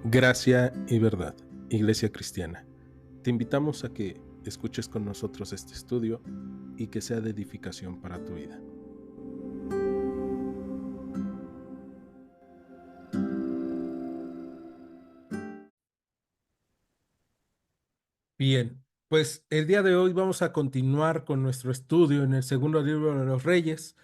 Gracia y verdad, Iglesia Cristiana. Te invitamos a que escuches con nosotros este estudio y que sea de edificación para tu vida. Bien, pues el día de hoy vamos a continuar con nuestro estudio en el segundo libro de los Reyes.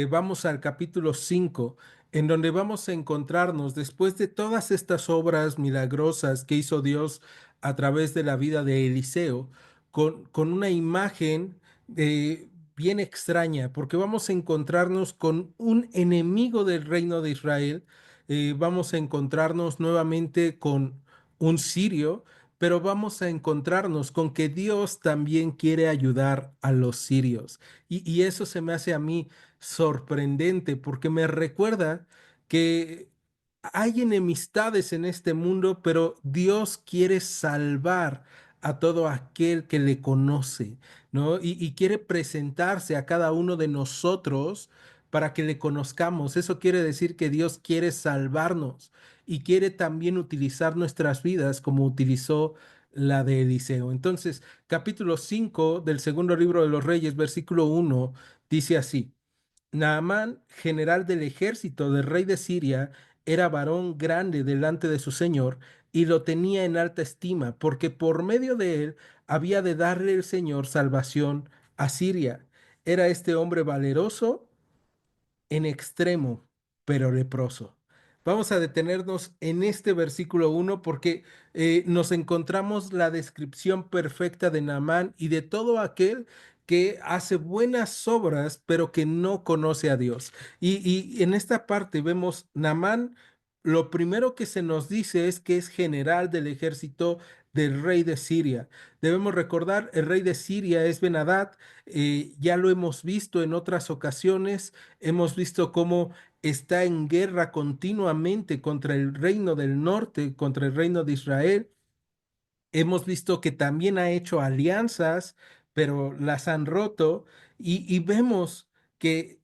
Vamos al capítulo 5, en donde vamos a encontrarnos después de todas estas obras milagrosas que hizo Dios a través de la vida de Eliseo, con una imagen bien extraña, porque vamos a encontrarnos con un enemigo del reino de Israel. Vamos a encontrarnos nuevamente con un sirio, pero vamos a encontrarnos con que Dios también quiere ayudar a los sirios. Y eso se me hace a mí sorprendente porque me recuerda que hay enemistades en este mundo, pero Dios quiere salvar a todo aquel que le conoce, ¿no? Y quiere presentarse a cada uno de nosotros para que le conozcamos. Eso quiere decir que Dios quiere salvarnos y quiere también utilizar nuestras vidas como utilizó la de Eliseo. Entonces, capítulo 5 del segundo libro de los Reyes, versículo 1, dice así: Naamán, general del ejército del rey de Siria, era varón grande delante de su señor y lo tenía en alta estima, porque por medio de él había de darle el Señor salvación a Siria. Era este hombre valeroso en extremo, pero leproso. Vamos a detenernos en este versículo 1 porque nos encontramos la descripción perfecta de Naamán y de todo aquel que hace buenas obras, pero que no conoce a Dios. Y en esta parte vemos Naamán, lo primero que se nos dice es que es general del ejército del rey de Siria. Debemos recordar, el rey de Siria es Ben-Hadad. Ya lo hemos visto en otras ocasiones. Hemos visto cómo está en guerra continuamente contra el reino del norte, contra el reino de Israel. Hemos visto que también ha hecho alianzas, pero las han roto. Y vemos que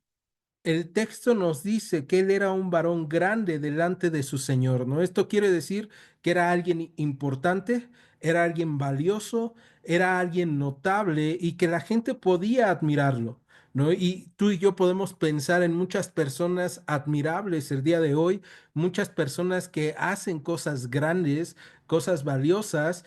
el texto nos dice que él era un varón grande delante de su Señor, ¿no? Esto quiere decir que era alguien importante, era alguien valioso, era alguien notable y que la gente podía admirarlo, ¿no? Y tú y yo podemos pensar en muchas personas admirables el día de hoy, muchas personas que hacen cosas grandes, cosas valiosas,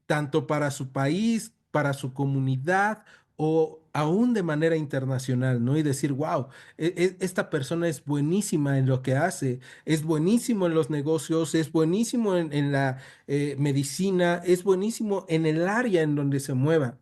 tanto para su país, para su comunidad o aún de manera internacional, ¿no? Y decir, wow, esta persona es buenísima en lo que hace, es buenísimo en los negocios, es buenísimo en la medicina, es buenísimo en el área en donde se mueva,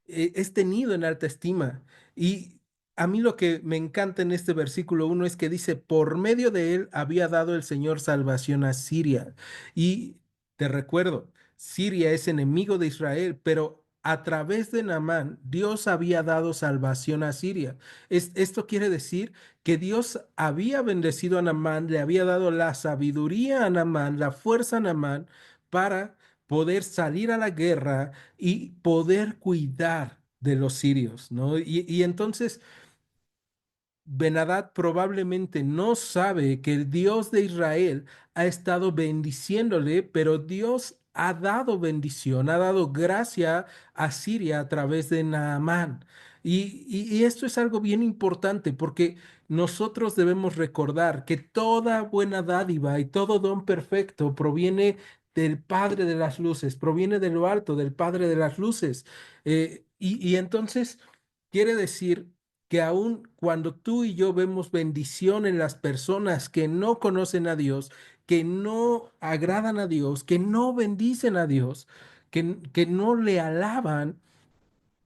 es tenido en alta estima. Y a mí lo que me encanta en este versículo 1 es que dice, por medio de él había dado el Señor salvación a Siria. Y te recuerdo, Siria es enemigo de Israel, pero a través de Naamán, Dios había dado salvación a Siria. Esto quiere decir que Dios había bendecido a Naamán, le había dado la sabiduría a Naamán, la fuerza a Naamán para poder salir a la guerra y poder cuidar de los sirios, ¿no? Y entonces Benadad probablemente no sabe que el Dios de Israel ha estado bendiciéndole, pero Dios ha dado bendición, ha dado gracia a Siria a través de Naamán. Y esto es algo bien importante porque nosotros debemos recordar que toda buena dádiva y todo don perfecto proviene del Padre de las Luces, proviene de lo alto, del Padre de las Luces. Y entonces quiere decir que aun cuando tú y yo vemos bendición en las personas que no conocen a Dios, que no agradan a Dios, que no bendicen a Dios, que no le alaban,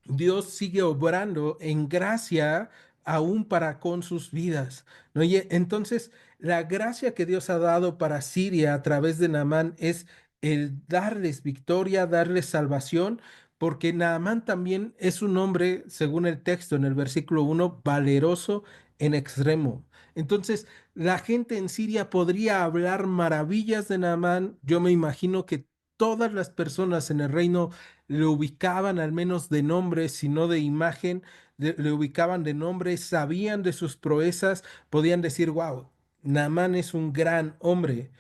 Dios sigue obrando en gracia aún para con sus vidas, ¿no? Y entonces, la gracia que Dios ha dado para Siria a través de Naamán es el darles victoria, darles salvación, porque Naamán también es un hombre, según el texto en el versículo 1, valeroso en extremo. Entonces, la gente en Siria podría hablar maravillas de Naamán. Yo me imagino que todas las personas en el reino lo ubicaban al menos de nombre, si no de imagen, le ubicaban de nombre, sabían de sus proezas, podían decir, wow, Naamán es un gran hombre.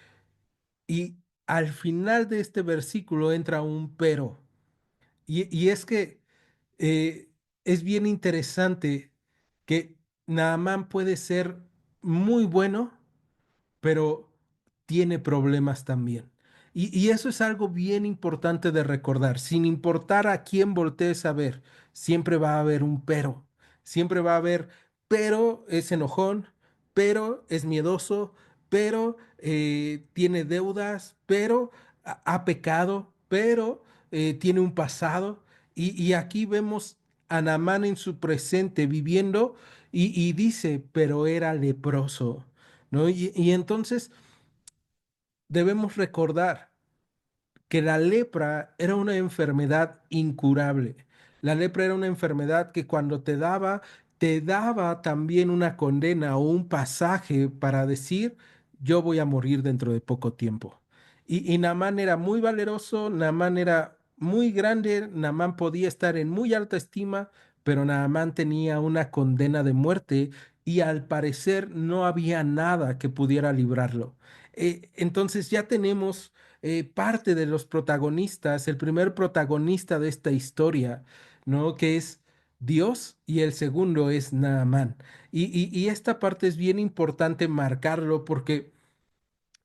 Y al final de este versículo entra un pero. Y es que eh, es bien interesante que Naamán puede ser muy bueno, pero tiene problemas también. Y eso es algo bien importante de recordar. Sin importar a quién voltees a ver, siempre va a haber un pero. Siempre va a haber, pero es enojón, pero es miedoso, pero tiene deudas, pero ha pecado, pero tiene un pasado. Y aquí vemos a Naamán en su presente viviendo y dice, pero era leproso. ¿No? Y entonces debemos recordar que la lepra era una enfermedad incurable. La lepra era una enfermedad que cuando te daba también una condena o un pasaje para decir, yo voy a morir dentro de poco tiempo. Y Naamán era muy valeroso, Naamán era muy grande, Naamán podía estar en muy alta estima, pero Naamán tenía una condena de muerte y al parecer no había nada que pudiera librarlo. Entonces ya tenemos parte de los protagonistas, el primer protagonista de esta historia, ¿no? Que es Dios y el segundo es Naamán. Y esta parte es bien importante marcarlo porque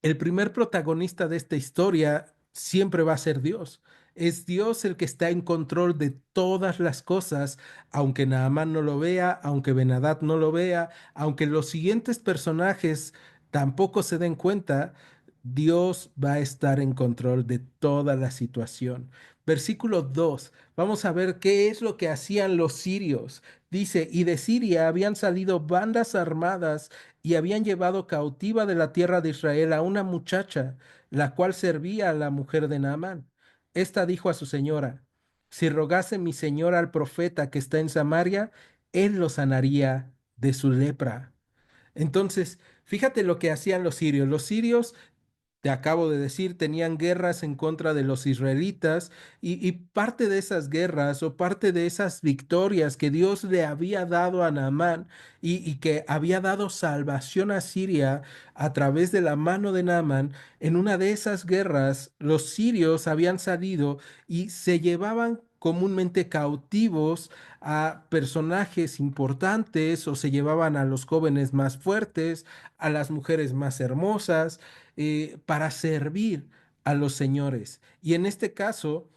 el primer protagonista de esta historia siempre va a ser Dios. Es Dios el que está en control de todas las cosas, aunque Naamán no lo vea, aunque Benadad no lo vea, aunque los siguientes personajes tampoco se den cuenta, Dios va a estar en control de toda la situación. Versículo 2. Vamos a ver qué es lo que hacían los sirios. Dice, y de Siria habían salido bandas armadas y habían llevado cautiva de la tierra de Israel a una muchacha, la cual servía a la mujer de Naamán. Esta dijo a su señora, si rogase mi señora al profeta que está en Samaria, él lo sanaría de su lepra. Entonces, fíjate lo que hacían los sirios. Los sirios te acabo de decir, tenían guerras en contra de los israelitas y parte de esas guerras o parte de esas victorias que Dios le había dado a Naamán y que había dado salvación a Siria a través de la mano de Naamán, en una de esas guerras los sirios habían salido y se llevaban comúnmente cautivos a personajes importantes o se llevaban a los jóvenes más fuertes, a las mujeres más hermosas para servir a los señores. Y en este caso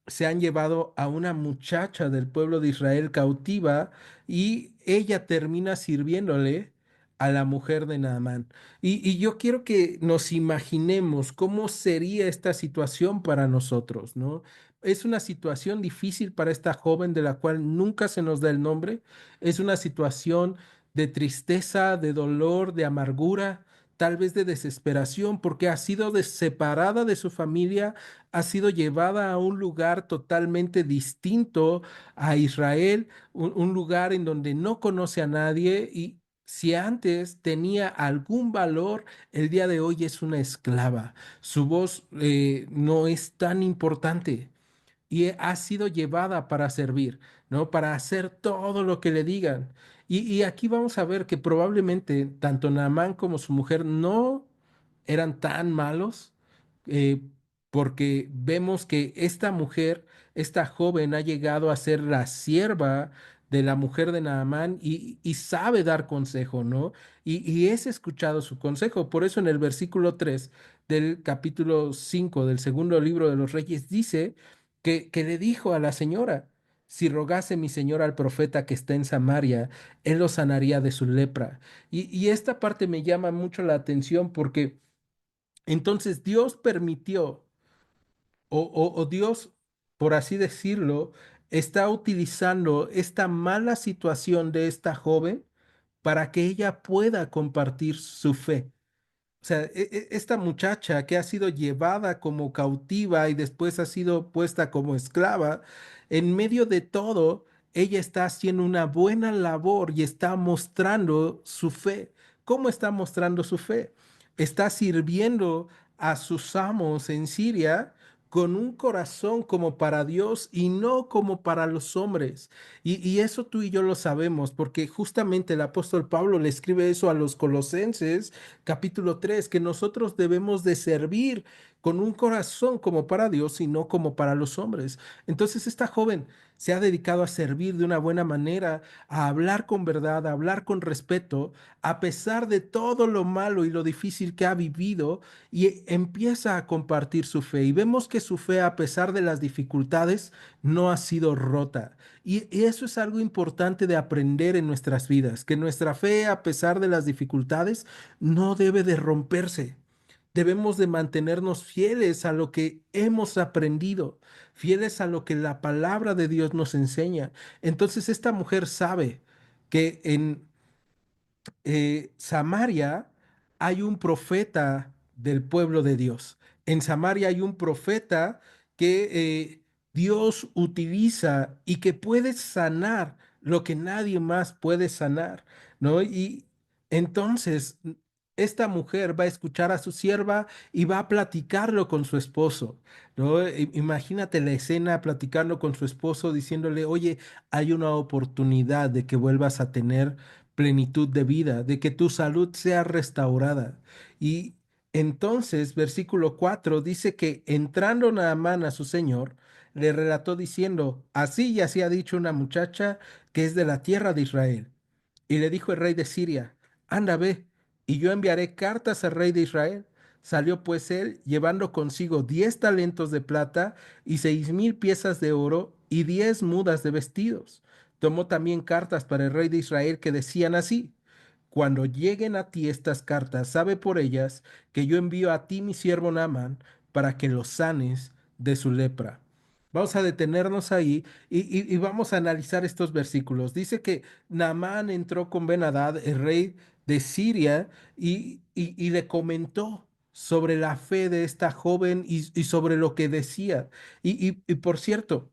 se han llevado a una muchacha del pueblo de Israel cautiva y ella termina sirviéndole a la mujer de Naamán. Y yo quiero que nos imaginemos cómo sería esta situación para nosotros, ¿no? Es una situación difícil para esta joven de la cual nunca se nos da el nombre. Es una situación de tristeza, de dolor, de amargura, tal vez de desesperación, porque ha sido separada de su familia, ha sido llevada a un lugar totalmente distinto a Israel, un lugar en donde no conoce a nadie y si antes tenía algún valor, el día de hoy es una esclava. Su voz no es tan importante y ha sido llevada para servir, ¿no? Para hacer todo lo que le digan. Y aquí vamos a ver que probablemente tanto Naamán como su mujer no eran tan malos, eh, porque vemos que esta mujer, esta joven, ha llegado a ser la sierva de la mujer de Naamán y sabe dar consejo, ¿no? Y es escuchado su consejo. Por eso en el versículo 3 del capítulo 5 del segundo libro de los Reyes dice que le dijo a la señora, si rogase mi señora al profeta que está en Samaria, él lo sanaría de su lepra. Y esta parte me llama mucho la atención porque entonces Dios permitió, o Dios, por así decirlo, está utilizando esta mala situación de esta joven para que ella pueda compartir su fe. O sea, esta muchacha que ha sido llevada como cautiva y después ha sido puesta como esclava, en medio de todo, ella está haciendo una buena labor y está mostrando su fe. ¿Cómo está mostrando su fe? Está sirviendo a sus amos en Siria con un corazón como para Dios y no como para los hombres. Y eso tú y yo lo sabemos, porque justamente el apóstol Pablo le escribe eso a los Colosenses, capítulo 3, que nosotros debemos de servir con un corazón como para Dios y no como para los hombres. Entonces esta joven se ha dedicado a servir de una buena manera, a hablar con verdad, a hablar con respeto, a pesar de todo lo malo y lo difícil que ha vivido, y empieza a compartir su fe. Y vemos que su fe, a pesar de las dificultades, no ha sido rota. Y eso es algo importante de aprender en nuestras vidas, que nuestra fe, a pesar de las dificultades, no debe de romperse. Debemos de mantenernos fieles a lo que hemos aprendido, fieles a lo que la palabra de Dios nos enseña. Entonces esta mujer sabe que en Samaria hay un profeta del pueblo de Dios. En Samaria hay un profeta que Dios utiliza y que puede sanar lo que nadie más puede sanar, ¿no? Y entonces esta mujer va a escuchar a su sierva y va a platicarlo con su esposo, ¿no? Imagínate la escena platicando con su esposo, diciéndole, oye, hay una oportunidad de que vuelvas a tener plenitud de vida, de que tu salud sea restaurada. Y entonces, versículo 4 dice que entrando Naamán a su señor, le relató diciendo, así y así ha dicho una muchacha que es de la tierra de Israel. Y le dijo el rey de Siria, anda, ve, y yo enviaré cartas al rey de Israel. Salió pues él llevando consigo 10 talentos de plata y 6.000 piezas de oro y 10 mudas de vestidos. Tomó también cartas para el rey de Israel que decían así: Cuando lleguen a ti estas cartas, sabe por ellas que yo envío a ti mi siervo Naamán para que lo sanes de su lepra. Vamos a detenernos ahí y vamos a analizar estos versículos. Dice que Naamán entró con Ben-Hadad, el rey de Siria, y le comentó sobre la fe de esta joven y sobre lo que decía. Y por cierto,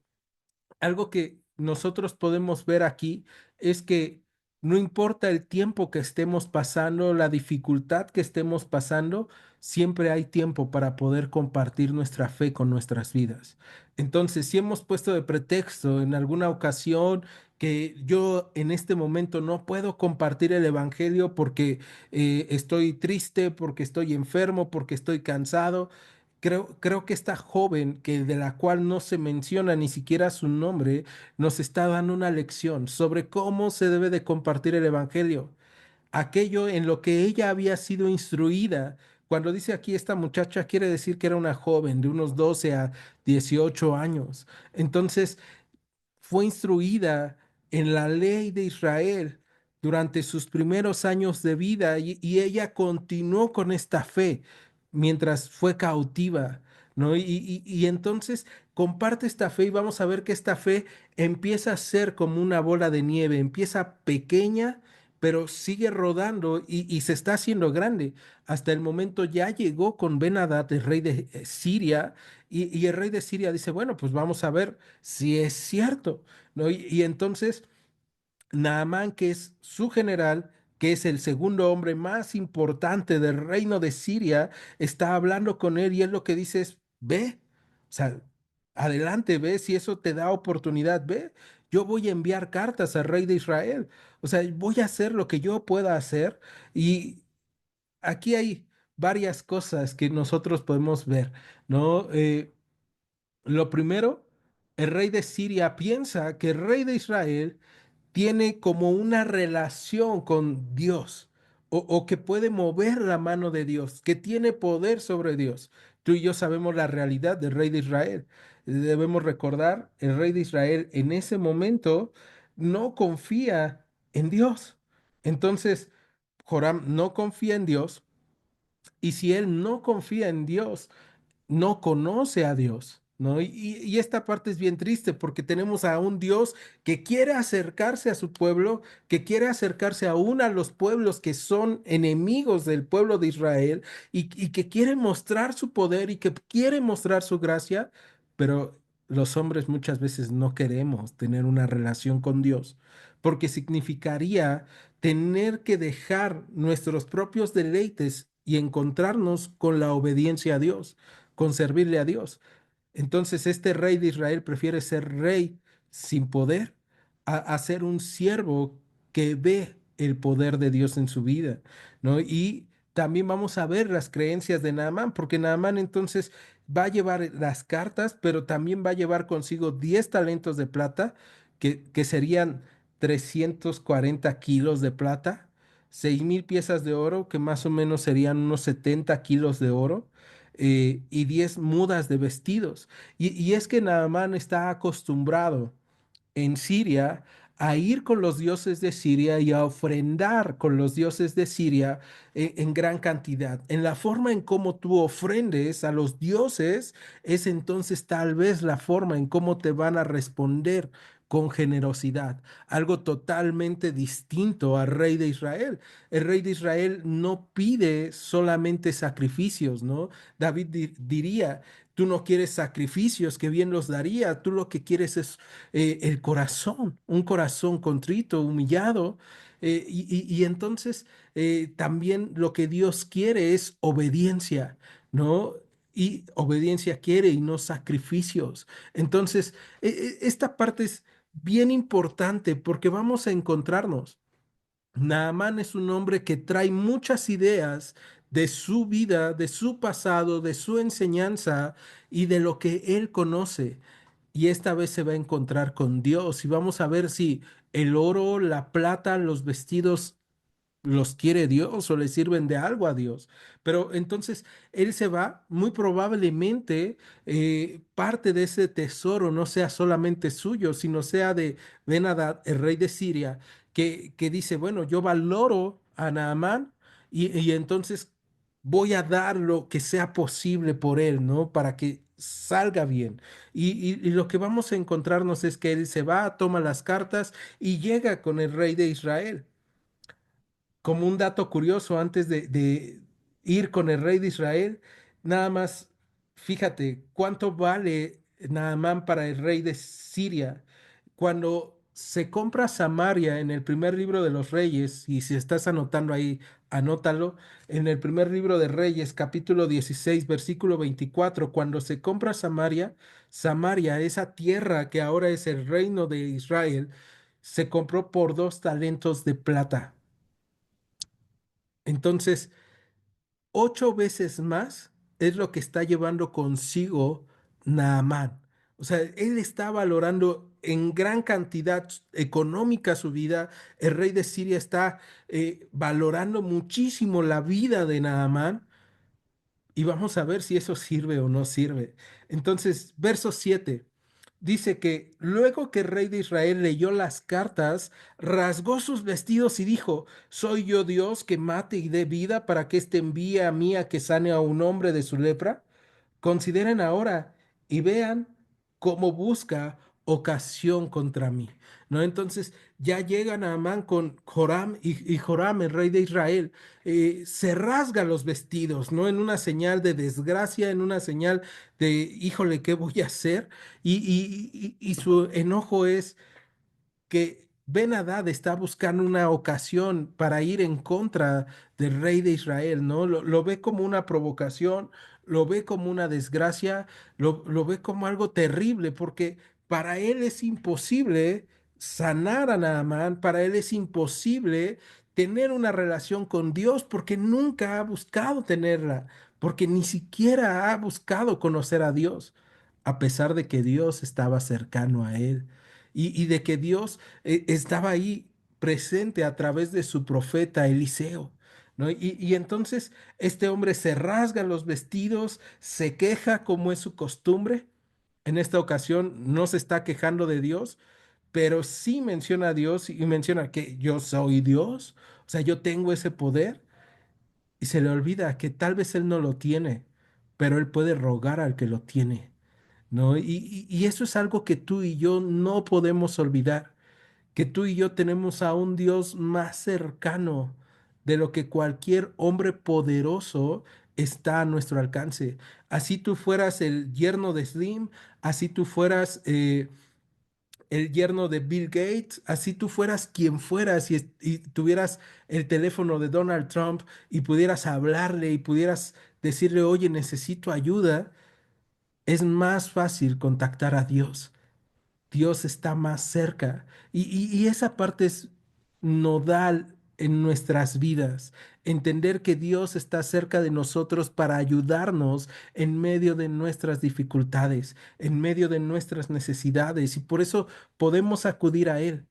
algo que nosotros podemos ver aquí es que no importa el tiempo que estemos pasando, la dificultad que estemos pasando, siempre hay tiempo para poder compartir nuestra fe con nuestras vidas. Entonces, si hemos puesto de pretexto en alguna ocasión que yo en este momento no puedo compartir el evangelio porque estoy triste, porque estoy enfermo, porque estoy cansado, creo que esta joven, que de la cual no se menciona ni siquiera su nombre, nos está dando una lección sobre cómo se debe de compartir el evangelio, aquello en lo que ella había sido instruida. Cuando dice aquí esta muchacha, quiere decir que era una joven de unos 12 a 18 años. Entonces, fue instruida en la ley de Israel durante sus primeros años de vida, y ella continuó con esta fe mientras fue cautiva, ¿no? Y entonces comparte esta fe y vamos a ver que esta fe empieza a ser como una bola de nieve, empieza pequeña, pero sigue rodando y se está haciendo grande. Hasta el momento ya llegó con Ben-Hadad, el rey de Siria, y el rey de Siria dice, bueno, pues vamos a ver si es cierto, ¿no? Y entonces Naamán, que es su general, que es el segundo hombre más importante del reino de Siria, está hablando con él y él lo que dice es, ve, o sea, adelante, ve, si eso te da oportunidad, ve, yo voy a enviar cartas al rey de Israel, o sea, voy a hacer lo que yo pueda hacer. Y aquí hay varias cosas que nosotros podemos ver, ¿no? Lo primero, el rey de Siria piensa que el rey de Israel tiene como una relación con Dios, o que puede mover la mano de Dios, que tiene poder sobre Dios. Tú y yo sabemos la realidad del rey de Israel. Debemos recordar, el rey de Israel en ese momento no confía en Dios. Entonces, Joram no confía en Dios, y si él no confía en Dios, no conoce a Dios, ¿no? Y esta parte es bien triste porque tenemos a un Dios que quiere acercarse a su pueblo, que quiere acercarse aún a los pueblos que son enemigos del pueblo de Israel, y que quiere mostrar su poder y que quiere mostrar su gracia, pero los hombres muchas veces no queremos tener una relación con Dios porque significaría tener que dejar nuestros propios deleites y encontrarnos con la obediencia a Dios, con servirle a Dios. Entonces este rey de Israel prefiere ser rey sin poder a ser un siervo que ve el poder de Dios en su vida, ¿no? Y también vamos a ver las creencias de Naamán, porque Naamán entonces va a llevar las cartas, pero también va a llevar consigo 10 talentos de plata, que serían 340 kilos de plata, 6,000 piezas de oro, que más o menos serían unos 70 kilos de oro, y 10 mudas de vestidos. Y es que Naamán está acostumbrado en Siria a ir con los dioses de Siria y a ofrendar con los dioses de Siria en gran cantidad. En la forma en cómo tú ofrendes a los dioses es entonces tal vez la forma en cómo te van a responder con generosidad, algo totalmente distinto al rey de Israel. El rey de Israel no pide solamente sacrificios, ¿no? David diría, tú no quieres sacrificios, que bien los daría, tú lo que quieres es el corazón, un corazón contrito, humillado. Y entonces también lo que Dios quiere es obediencia, ¿no? Y obediencia quiere y no sacrificios. Entonces, esta parte es bien importante porque vamos a encontrarnos. Naamán es un hombre que trae muchas ideas de su vida, de su pasado, de su enseñanza y de lo que él conoce. Y esta vez se va a encontrar con Dios y vamos a ver si el oro, la plata, los vestidos los quiere Dios o le sirven de algo a Dios. Pero entonces él se va, muy probablemente parte de ese tesoro no sea solamente suyo, sino sea de Ben-Hadad, el rey de Siria, que dice, bueno, yo valoro a Naamán y entonces voy a dar lo que sea posible por él, ¿no? Para que salga bien. Y lo que vamos a encontrarnos es que él se va, toma las cartas y llega con el rey de Israel. Como un dato curioso, antes de ir con el rey de Israel, nada más, fíjate, ¿cuánto vale Naamán para el rey de Siria? Cuando se compra Samaria en el primer libro de los Reyes, y si estás anotando ahí, anótalo, en el primer libro de Reyes, capítulo 16 versículo 24, cuando se compra Samaria, Samaria, esa tierra que ahora es el reino de Israel, se compró por 2 talentos de plata. Entonces, 8 veces más es lo que está llevando consigo Naamán. O sea, él está valorando en gran cantidad económica su vida. El rey de Siria está valorando muchísimo la vida de Naamán y vamos a ver si eso sirve o no sirve. Entonces, verso 7 dice que luego que el rey de Israel leyó las cartas, rasgó sus vestidos y dijo, ¿soy yo Dios que mate y dé vida para que éste envíe a mí a que sane a un hombre de su lepra? Consideren ahora y vean cómo busca ocasión contra mí. ¿No? Entonces ya llegan a Amán con Joram y Joram, el rey de Israel, se rasga los vestidos, ¿no? En una señal de desgracia, en una señal de, híjole, ¿qué voy a hacer? Y su enojo es que Ben-Hadad está buscando una ocasión para ir en contra del rey de Israel, ¿no? Lo ve como una provocación, lo ve como una desgracia, lo ve como algo terrible, porque para él es imposible sanar a Naamán, para él es imposible tener una relación con Dios, porque nunca ha buscado tenerla, porque ni siquiera ha buscado conocer a Dios, a pesar de que Dios estaba cercano a él y de que Dios estaba ahí presente a través de su profeta Eliseo. ¿No? Y entonces este hombre se rasga los vestidos, se queja como es su costumbre. En esta ocasión no se está quejando de Dios, pero sí menciona a Dios y menciona que yo soy Dios, o sea, yo tengo ese poder y se le olvida que tal vez él no lo tiene, pero él puede rogar al que lo tiene. ¿No? Y eso es algo que tú y yo no podemos olvidar, que tú y yo tenemos a un Dios más cercano de lo que cualquier hombre poderoso está a nuestro alcance. Así tú fueras el yerno de Slim, así tú fueras el yerno de Bill Gates, así tú fueras quien fueras y tuvieras el teléfono de Donald Trump y pudieras hablarle y pudieras decirle, oye, necesito ayuda. es más fácil contactar a Dios. Dios está más cerca. Y esa parte es nodal en nuestras vidas. Entender que Dios está cerca de nosotros para ayudarnos en medio de nuestras dificultades, en medio de nuestras necesidades. Y por eso podemos acudir a Él.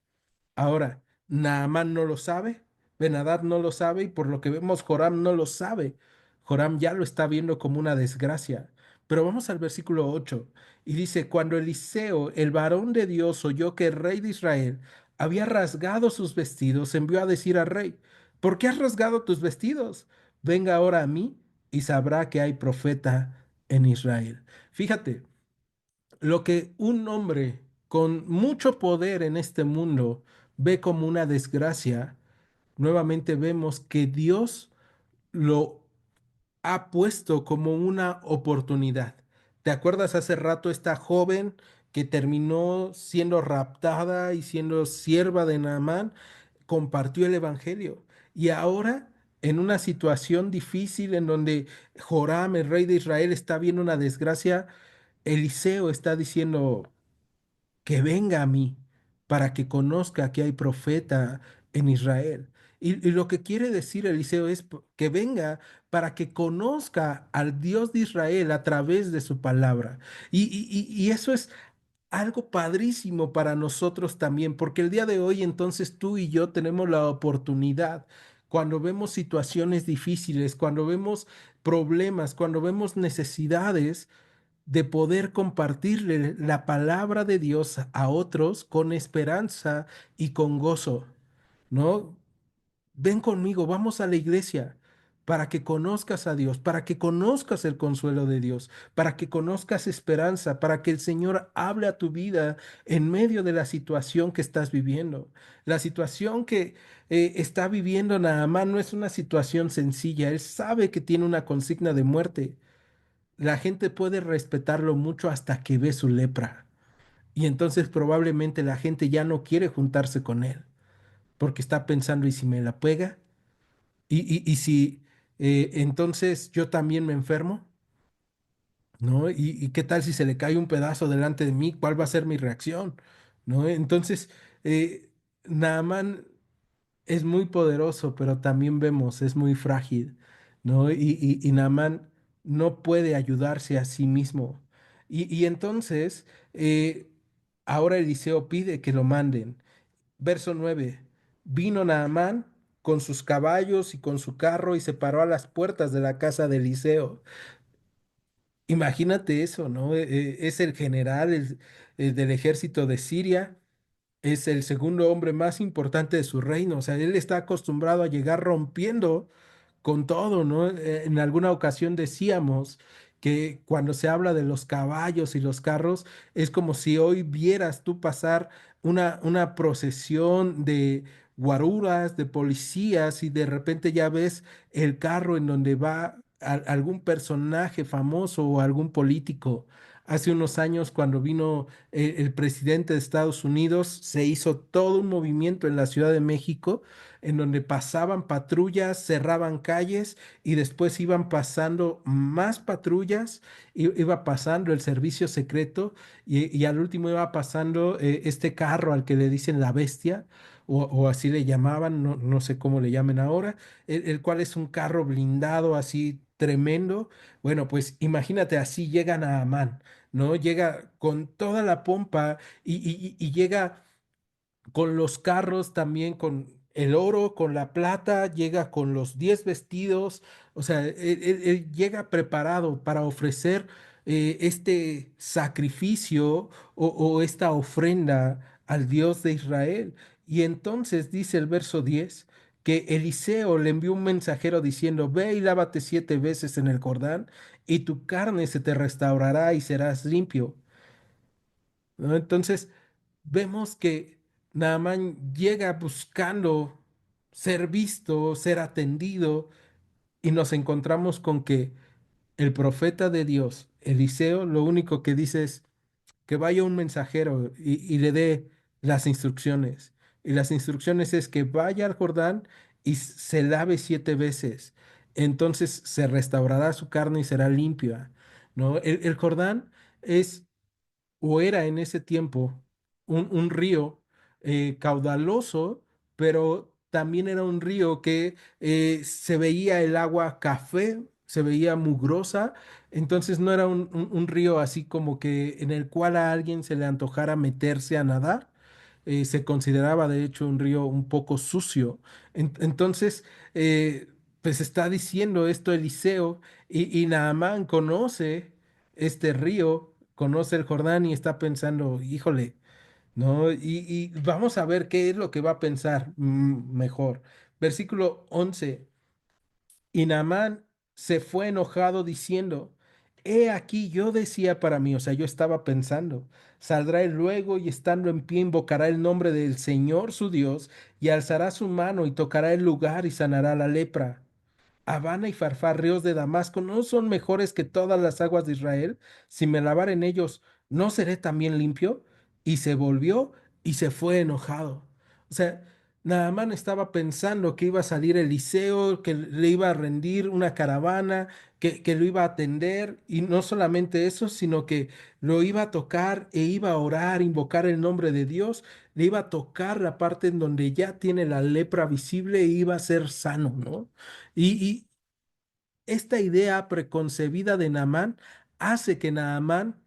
Ahora, Naamán no lo sabe, Ben-Hadad no lo sabe y por lo que vemos Joram no lo sabe. Joram ya lo está viendo como una desgracia. Pero vamos al versículo 8 y dice, cuando Eliseo, el varón de Dios, oyó que el rey de Israel había rasgado sus vestidos, envió a decir al rey, ¿por qué has rasgado tus vestidos? Venga ahora a mí y sabrá que hay profeta en Israel. Fíjate, lo que un hombre con mucho poder en este mundo ve como una desgracia, nuevamente vemos que Dios lo ha puesto como una oportunidad. ¿Te acuerdas hace rato esta joven que terminó siendo raptada y siendo sierva de Naamán? Compartió el evangelio y ahora en una situación difícil en donde Joram, el rey de Israel, está viendo una desgracia, Eliseo está diciendo que venga a mí para que conozca que hay profeta en Israel. Y lo que quiere decir Eliseo es que venga para que conozca al Dios de Israel a través de su palabra. Y eso es algo padrísimo para nosotros también, porque el día de hoy entonces tú y yo tenemos la oportunidad, cuando vemos situaciones difíciles, cuando vemos problemas, cuando vemos necesidades, de poder compartirle la palabra de Dios a otros con esperanza y con gozo, ¿no? Ven conmigo, vamos a la iglesia para que conozcas a Dios, para que conozcas el consuelo de Dios, para que conozcas esperanza, para que el Señor hable a tu vida en medio de la situación que estás viviendo. La situación que está viviendo Naamán no es una situación sencilla. Él sabe que tiene una consigna de muerte. La gente puede respetarlo mucho hasta que ve su lepra. Y entonces probablemente la gente ya no quiere juntarse con él, porque está pensando, ¿y si me la pega? ¿Y si entonces yo también me enfermo? ¿No? ¿Y qué tal si se le cae un pedazo delante de mí? ¿Cuál va a ser mi reacción? ¿No? Entonces, eh, Naamán es muy poderoso, pero también vemos, es muy frágil, ¿no? Y Naamán no puede ayudarse a sí mismo. Y entonces, eh, ahora Eliseo pide que lo manden. Verso 9: vino Naamán con sus caballos y con su carro y se paró a las puertas de la casa de Eliseo. Imagínate eso, ¿no? Es el general del ejército de Siria, es el segundo hombre más importante de su reino. O sea, él está acostumbrado a llegar rompiendo con todo, ¿no? En alguna ocasión decíamos que cuando se habla de los caballos y los carros, es como si hoy vieras tú pasar una procesión de guaruras, de policías, y de repente ya ves el carro en donde va algún personaje famoso o algún político. Hace unos años, cuando vino el presidente de Estados Unidos, se hizo todo un movimiento en la Ciudad de México en donde pasaban patrullas, cerraban calles y después iban pasando más patrullas, iba pasando el servicio secreto y al último iba pasando este carro al que le dicen la bestia. O así le llamaban, no, no sé cómo le llamen ahora, el cual es un carro blindado así tremendo. Bueno, pues imagínate, así llegan a Amán, ¿no? Llega con toda la pompa y llega con los carros también, con el oro, con la plata, llega con los 10 vestidos, o sea, él llega preparado para ofrecer este sacrificio o esta ofrenda al Dios de Israel. Y entonces dice el verso 10 que Eliseo le envió un mensajero diciendo, ve y lávate 7 veces en el Jordán, y tu carne se te restaurará y serás limpio, ¿no? Entonces, vemos que Naamán llega buscando ser visto, ser atendido, y nos encontramos con que el profeta de Dios, Eliseo, lo único que dice es que vaya un mensajero y le dé las instrucciones. Y las instrucciones es que vaya al Jordán y se lave 7 veces. Entonces se restaurará su carne y será limpia, ¿no? El Jordán es o era en ese tiempo un río caudaloso, pero también era un río que se veía el agua café, se veía mugrosa, entonces no era un río así como que en el cual a alguien se le antojara meterse a nadar. Se consideraba de hecho un río un poco sucio. Entonces, pues está diciendo esto Eliseo y Naamán conoce este río, conoce el Jordán y está pensando, híjole, ¿no? Y vamos a ver qué es lo que va a pensar mejor. Versículo 11. Y Naamán se fue enojado diciendo, he aquí yo decía para mí, o sea, yo estaba pensando, saldrá él luego y estando en pie invocará el nombre del Señor su Dios y alzará su mano y tocará el lugar y sanará la lepra. Habana y Farfar, ríos de Damasco, ¿no son mejores que todas las aguas de Israel? Si me lavar en ellos, ¿no seré también limpio? Y se volvió y se fue enojado. O sea, Naamán estaba pensando que iba a salir Eliseo, que le iba a rendir una caravana, que lo iba a atender, y no solamente eso, sino que lo iba a tocar e iba a orar, invocar el nombre de Dios, le iba a tocar la parte en donde ya tiene la lepra visible e iba a ser sano, ¿no? Y esta idea preconcebida de Naamán hace que Naamán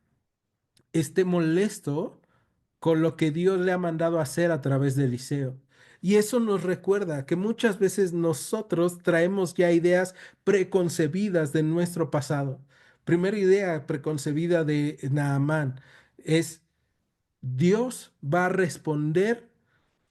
esté molesto con lo que Dios le ha mandado hacer a través de Eliseo. Y eso nos recuerda que muchas veces nosotros traemos ya ideas preconcebidas de nuestro pasado. Primera idea preconcebida de Naamán es Dios va a responder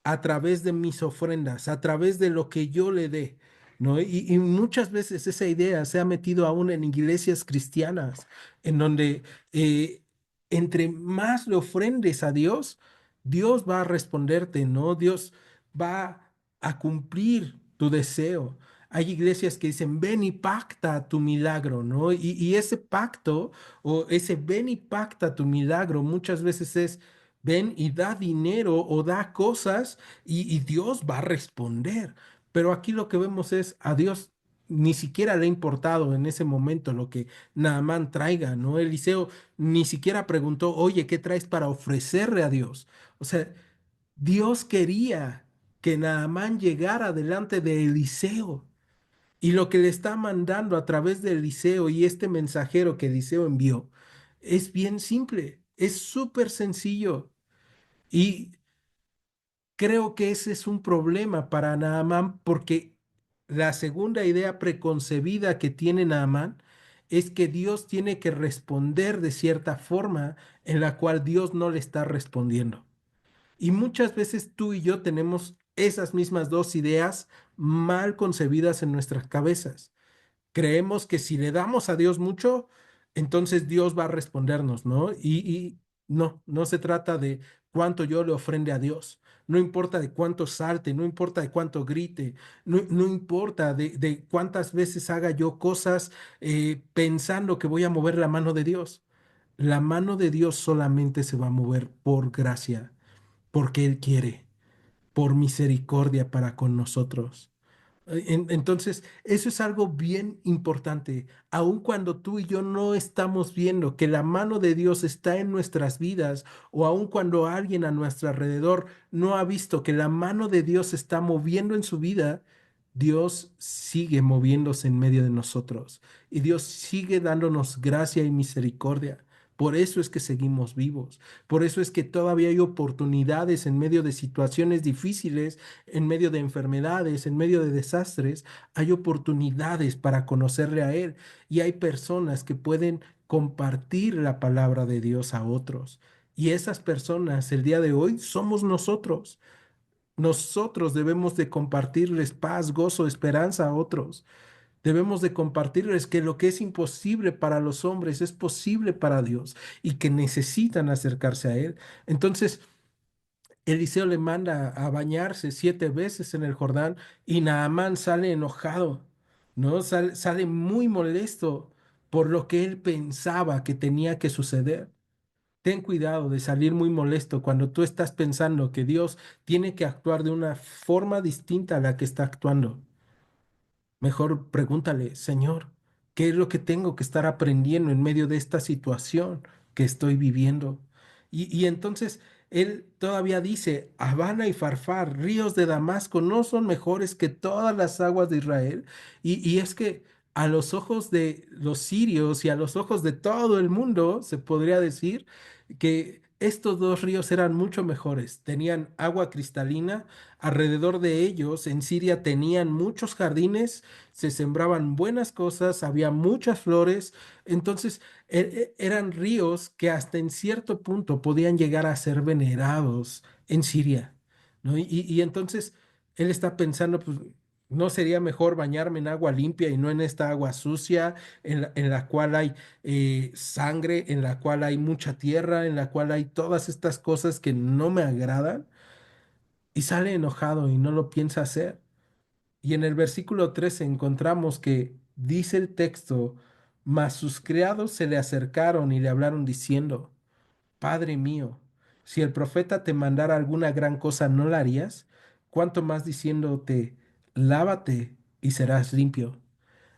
a través de mis ofrendas, a través de lo que yo le dé, ¿no? Y muchas veces esa idea se ha metido aún en iglesias cristianas, en donde eh, entre más le ofrendes a Dios, Dios va a responderte, ¿no? Dios va a cumplir tu deseo. Hay iglesias que dicen, ven y pacta tu milagro, ¿no? Y ese pacto o ese ven y pacta tu milagro muchas veces es ven y da dinero o da cosas y Dios va a responder. Pero aquí lo que vemos es a Dios ni siquiera le ha importado en ese momento lo que Naamán traiga, ¿no? Eliseo ni siquiera preguntó, oye, ¿qué traes para ofrecerle a Dios? O sea, Dios quería que Naamán llegara delante de Eliseo. Y lo que le está mandando a través de Eliseo y este mensajero que Eliseo envió es bien simple, es súper sencillo. Y creo que ese es un problema para Naamán porque la segunda idea preconcebida que tiene Naamán es que Dios tiene que responder de cierta forma en la cual Dios no le está respondiendo. Y muchas veces tú y yo tenemos esas mismas dos ideas mal concebidas en nuestras cabezas. Creemos que si le damos a Dios mucho, entonces Dios va a respondernos, ¿no? Y no, no se trata de cuánto yo le ofrende a Dios. No importa de cuánto salte, no importa de cuánto grite, no importa de cuántas veces haga yo cosas pensando que voy a mover la mano de Dios. La mano de Dios solamente se va a mover por gracia, porque Él quiere, por misericordia para con nosotros. Entonces, eso es algo bien importante. Aun cuando tú y yo no estamos viendo que la mano de Dios está en nuestras vidas, o aun cuando alguien a nuestro alrededor no ha visto que la mano de Dios se está moviendo en su vida, Dios sigue moviéndose en medio de nosotros y Dios sigue dándonos gracia y misericordia. Por eso es que seguimos vivos. Por eso es que todavía hay oportunidades en medio de situaciones difíciles, en medio de enfermedades, en medio de desastres, hay oportunidades para conocerle a Él y hay personas que pueden compartir la palabra de Dios a otros. Y esas personas el día de hoy somos nosotros. Nosotros debemos de compartirles paz, gozo, esperanza a otros. Debemos de compartirles que lo que es imposible para los hombres es posible para Dios y que necesitan acercarse a Él. Entonces, Eliseo le manda a bañarse 7 veces en el Jordán y Naamán sale enojado, ¿no? Sale muy molesto por lo que él pensaba que tenía que suceder. Ten cuidado de salir muy molesto cuando tú estás pensando que Dios tiene que actuar de una forma distinta a la que está actuando. Mejor pregúntale, Señor, ¿qué es lo que tengo que estar aprendiendo en medio de esta situación? que estoy viviendo. Y entonces él todavía dice, Habana y Farfar, ríos de Damasco, ¿no son mejores que todas las aguas de Israel? Y es que a los ojos de los sirios y a los ojos de todo el mundo, se podría decir que estos dos ríos eran mucho mejores. Tenían agua cristalina, alrededor de ellos en Siria tenían muchos jardines, se sembraban buenas cosas, había muchas flores, entonces eran ríos que hasta en cierto punto podían llegar a ser venerados en Siria, ¿no? Y entonces él está pensando, pues, ¿no sería mejor bañarme en agua limpia y no en esta agua sucia en la cual hay sangre, en la cual hay mucha tierra, en la cual hay todas estas cosas que no me agradan? Y sale enojado y no lo piensa hacer. Y en el versículo 13 encontramos que dice el texto, mas sus criados se le acercaron y le hablaron diciendo, Padre mío, si el profeta te mandara alguna gran cosa, ¿no la harías? ¿Cuánto más diciéndote, lávate y serás limpio?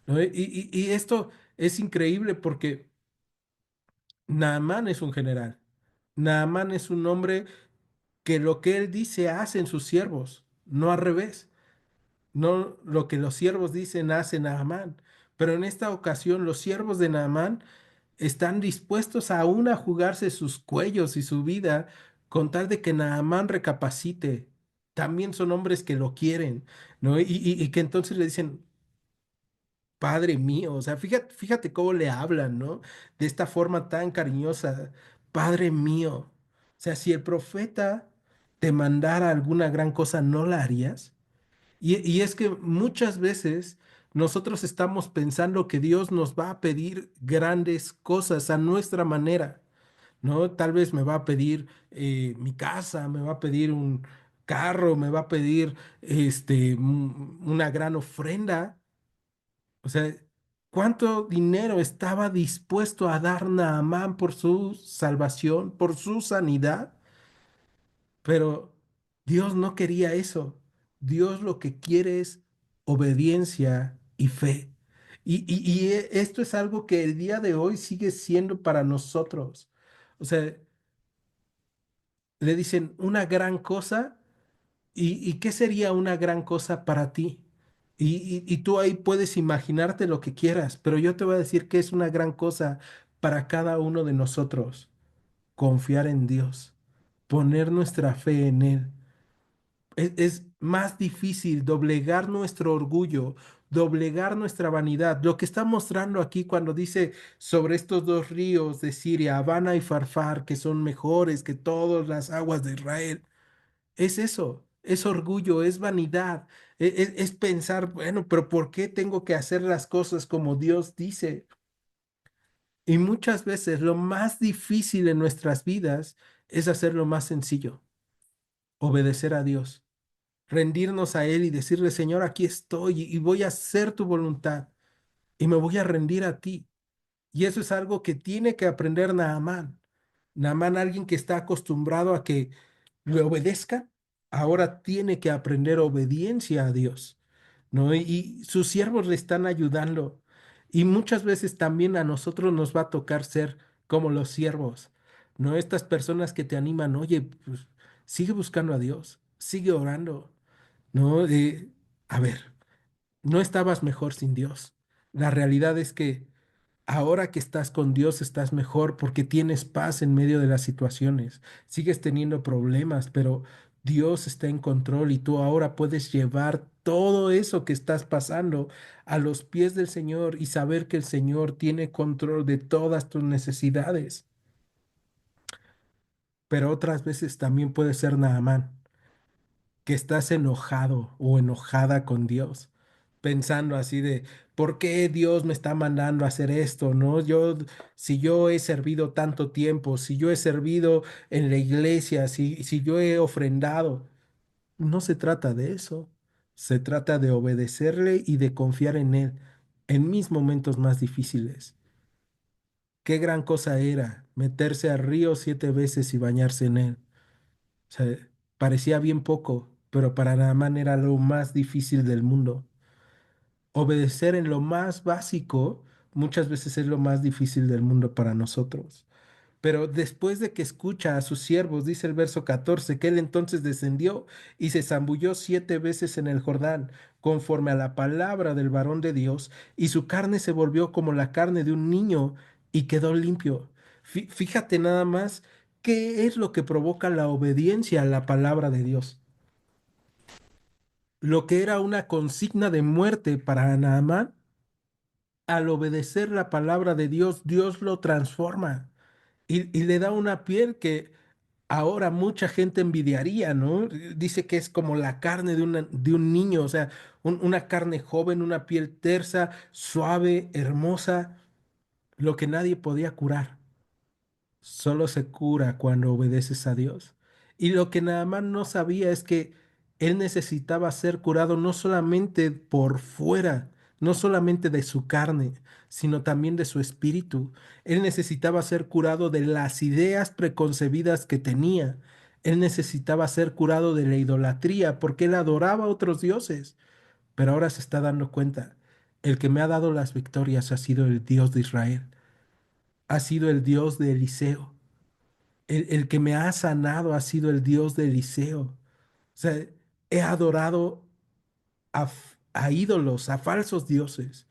¿No? Y esto es increíble porque Naamán es un general. Naamán es un hombre que lo que él dice hacen sus siervos, no al revés. No lo que los siervos dicen hace Naamán. Pero en esta ocasión los siervos de Naamán están dispuestos aún a jugarse sus cuellos y su vida con tal de que Naamán recapacite. También son hombres que lo quieren, ¿no? Y que entonces le dicen, Padre mío, o sea, fíjate cómo le hablan, ¿no? De esta forma tan cariñosa, Padre mío. O sea, si el profeta te mandara alguna gran cosa, ¿no la harías? Y es que muchas veces nosotros estamos pensando que Dios nos va a pedir grandes cosas a nuestra manera, ¿no? Tal vez me va a pedir mi casa, me va a pedir un carro, me va a pedir una gran ofrenda. O sea, ¿cuánto dinero estaba dispuesto a dar Naamán por su salvación, por su sanidad? Pero Dios no quería eso. Dios lo que quiere es obediencia y fe. Esto es algo que el día de hoy sigue siendo para nosotros. O sea, le dicen una gran cosa. ¿Y qué sería una gran cosa para ti? Y tú ahí puedes imaginarte lo que quieras, pero yo te voy a decir que es una gran cosa para cada uno de nosotros. Confiar en Dios, poner nuestra fe en Él. Es más difícil doblegar nuestro orgullo, doblegar nuestra vanidad. Lo que está mostrando aquí cuando dice sobre estos dos ríos de Siria, Habana y Farfar, que son mejores que todas las aguas de Israel, es eso, es orgullo, es vanidad, es pensar, bueno, pero ¿por qué tengo que hacer las cosas como Dios dice? Y muchas veces lo más difícil en nuestras vidas es hacer lo más sencillo, obedecer a Dios, rendirnos a Él y decirle, Señor, aquí estoy y voy a hacer tu voluntad y me voy a rendir a ti. Y eso es algo que tiene que aprender Naamán. Naamán, alguien que está acostumbrado a que le obedezca, ahora tiene que aprender obediencia a Dios, ¿no? Y sus siervos le están ayudando. Y muchas veces también a nosotros nos va a tocar ser como los siervos, ¿no? Estas personas que te animan, oye, pues, sigue buscando a Dios, sigue orando, ¿no? A ver, no estabas mejor sin Dios. La realidad es que ahora que estás con Dios estás mejor porque tienes paz en medio de las situaciones. Sigues teniendo problemas, pero Dios está en control y tú ahora puedes llevar todo eso que estás pasando a los pies del Señor y saber que el Señor tiene control de todas tus necesidades. Pero otras veces también puede ser Naamán, que estás enojado o enojada con Dios, pensando así de, ¿por qué Dios me está mandando a hacer esto? ¿No? Si yo he servido tanto tiempo, si yo he servido en la iglesia, si yo he ofrendado, no se trata de eso. Se trata de obedecerle y de confiar en Él en mis momentos más difíciles. Qué gran cosa era meterse al río 7 veces y bañarse en él. O sea, parecía bien poco, pero para Naamán era lo más difícil del mundo. Obedecer en lo más básico muchas veces es lo más difícil del mundo para nosotros. Pero después de que escucha a sus siervos, dice el verso 14, que él entonces descendió y se zambulló 7 veces en el Jordán, conforme a la palabra del varón de Dios, y su carne se volvió como la carne de un niño y quedó limpio. Fíjate nada más qué es lo que provoca la obediencia a la palabra de Dios. Lo que era una consigna de muerte para Naamán, al obedecer la palabra de Dios, Dios lo transforma y le da una piel que ahora mucha gente envidiaría, ¿no? Dice que es como la carne de un niño, o sea, una carne joven, una piel tersa, suave, hermosa, lo que nadie podía curar. Solo se cura cuando obedeces a Dios. Y lo que Naamán no sabía es que él necesitaba ser curado no solamente por fuera, no solamente de su carne, sino también de su espíritu. Él necesitaba ser curado de las ideas preconcebidas que tenía. Él necesitaba ser curado de la idolatría porque él adoraba a otros dioses. Pero ahora se está dando cuenta, el que me ha dado las victorias ha sido el Dios de Israel, ha sido el Dios de Eliseo. El que me ha sanado ha sido el Dios de Eliseo. O sea, he adorado a ídolos, a falsos dioses.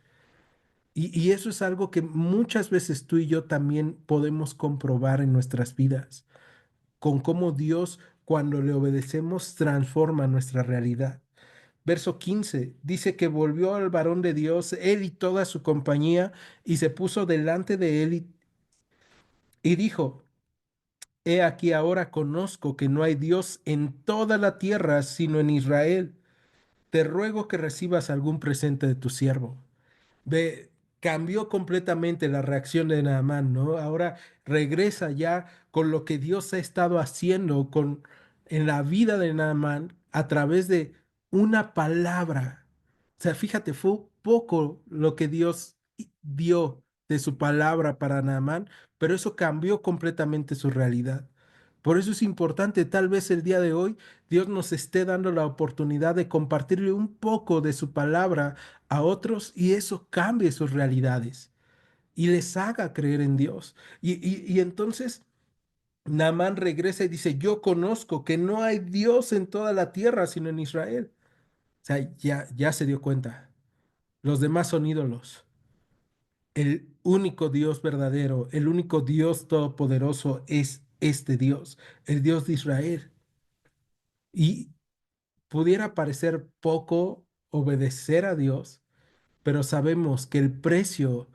Y eso es algo que muchas veces tú y yo también podemos comprobar en nuestras vidas, con cómo Dios, cuando le obedecemos, transforma nuestra realidad. Verso 15 dice que volvió al varón de Dios, él y toda su compañía, y se puso delante de él y dijo, He aquí ahora conozco que no hay Dios en toda la tierra sino en Israel. Te ruego que recibas algún presente de tu siervo. Ve, cambió completamente la reacción de Naamán, ¿no? Ahora regresa ya con lo que Dios ha estado haciendo en la vida de Naamán a través de una palabra. O sea, fíjate, fue poco lo que Dios dio de su palabra para Naamán, pero eso cambió completamente su realidad. Por eso es importante, tal vez el día de hoy, Dios nos esté dando la oportunidad de compartirle un poco de su palabra a otros y eso cambie sus realidades y les haga creer en Dios. Y entonces Naamán regresa y dice, yo conozco que no hay Dios en toda la tierra sino en Israel. O sea, ya se dio cuenta. Los demás son ídolos. El único Dios verdadero, el único Dios todopoderoso es este Dios, el Dios de Israel. Y pudiera parecer poco obedecer a Dios, pero sabemos que el precio